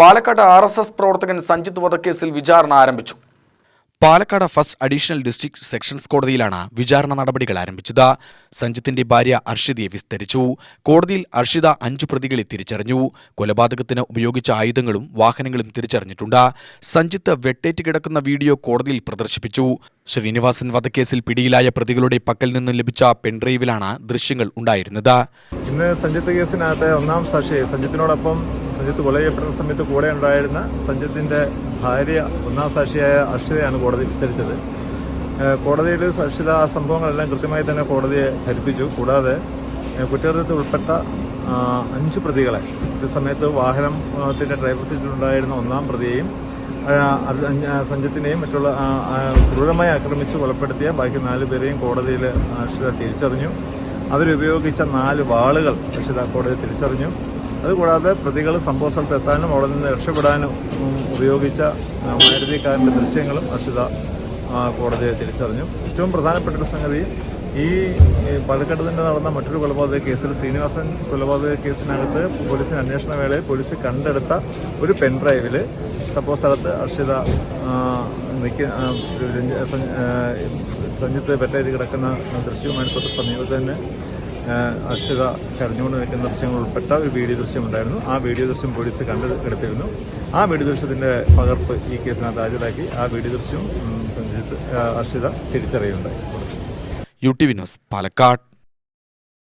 Palakkad RSS പ്രവർത്തകൻ സഞ്ജിത്ത് വധക്കേസിൽ വിചാരണ ആരംഭിച്ചു. Palakkad first additional district sessions കോടതിയിലാണ് വിചാരണ നടപടികൾ ആരംഭിച്ചത്. സഞ്ജിത്തിന്റെ ഭാര്യ അർഷിതയെ വിസ്തരിച്ചു. കോടതിയിൽ അർഷിത 5 പ്രതികളെ തിരിച്ചറിഞ്ഞു. കൊലപാതകത്തിന് ഉപയോഗിച്ച ആയുധങ്ങളും വാഹനങ്ങളും തിരിച്ചറിഞ്ഞിട്ടുണ്ട്. സഞ്ജിത്ത് വെട്ടേറ്റ് കിടക്കുന്ന വീഡിയോ കോടതിയിൽ പ്രദർശിപ്പിച്ചു. ശ്രീനിവാസൻ വധക്കേസിൽ പിടിയിലായ പ്രതികളുടെ പക്കൽ നിന്നും ലഭിച്ച പെൻഡ്രൈവിലാണ് ദൃശ്യങ്ങൾ ഉണ്ടായിരുന്നത്. ഇന്ന് സഞ്ജിത്ത് കേസിനകത്ത് ഒന്നാം സാക്ഷി സഞ്ജിത്തിനോടൊപ്പം സഞ്ജിത്ത് കൊല ചെയ്യപ്പെടുന്ന സമയത്ത് കൂടെ ഉണ്ടായിരുന്ന സഞ്ജിത്തിൻ്റെ ഭാര്യ ഒന്നാം സാക്ഷിയായ അർഷിതയാണ് കോടതി വിസ്തരിച്ചത്. കോടതിയിൽ അർഷിത ആ സംഭവങ്ങളെല്ലാം കൃത്യമായി തന്നെ കോടതിയെ ധരിപ്പിച്ചു. കൂടാതെ കുറ്റകൃത്യത്തിൽ ഉൾപ്പെട്ട 5 പ്രതികളെ ഇത് സമയത്ത് വാഹനത്തിൻ്റെ ഡ്രൈവർ സീറ്റിലുണ്ടായിരുന്ന ഒന്നാം പ്രതിയെയും സഞ്ജിത്തിനെയും മറ്റുള്ള ക്രൂരമായി ആക്രമിച്ച് കൊലപ്പെടുത്തിയ ബാക്കി 4 പേരെയും കോടതിയിൽ അർഷിത തിരിച്ചറിഞ്ഞു. അവരുപയോഗിച്ച 4 വാളുകൾ അർഷിത കോടതി തിരിച്ചറിഞ്ഞു. അതുകൂടാതെ പ്രതികൾ സംഭവ സ്ഥലത്ത് എത്താനും അവിടെ നിന്ന് രക്ഷപ്പെടാനും ഉപയോഗിച്ച മാരുതി കാറിൻ്റെ ദൃശ്യങ്ങളും അർഷിത കോടതിയെ തിരിച്ചറിഞ്ഞു. ഏറ്റവും പ്രധാനപ്പെട്ട സംഗതി ഈ പാലക്കാട് തന്നെ നടന്ന മറ്റൊരു കൊലപാതക കേസിൽ ശ്രീനിവാസൻ കൊലപാതക കേസിനകത്ത് പോലീസിന് അന്വേഷണ വേളയിൽ പോലീസ് കണ്ടെടുത്ത ഒരു പെൻഡ്രൈവിൽ സംഭവ സ്ഥലത്ത് അർഷിത സഞ്ജിത്ത് പെട്ടേരി കിടക്കുന്ന ദൃശ്യവുമായി തൊട്ട് സമീപത്ത് തന്നെ അർഷിത കരഞ്ഞുകൊണ്ട് നിൽക്കുന്ന ദൃശ്യങ്ങൾ ഉൾപ്പെട്ട ഒരു വീഡിയോ ദൃശ്യമുണ്ടായിരുന്നു. ആ വീഡിയോ ദൃശ്യം പോലീസ് കണ്ടെടുത്തിരുന്നു. ആ വീഡിയോ ദൃശ്യത്തിൻ്റെ പകർപ്പ് ഈ കേസിനകത്ത് ഹാജരാക്കി ആ വീഡിയോ ദൃശ്യവും അർഷിത തിരിച്ചറിയുന്നുണ്ടായി. UTV news Palakkad.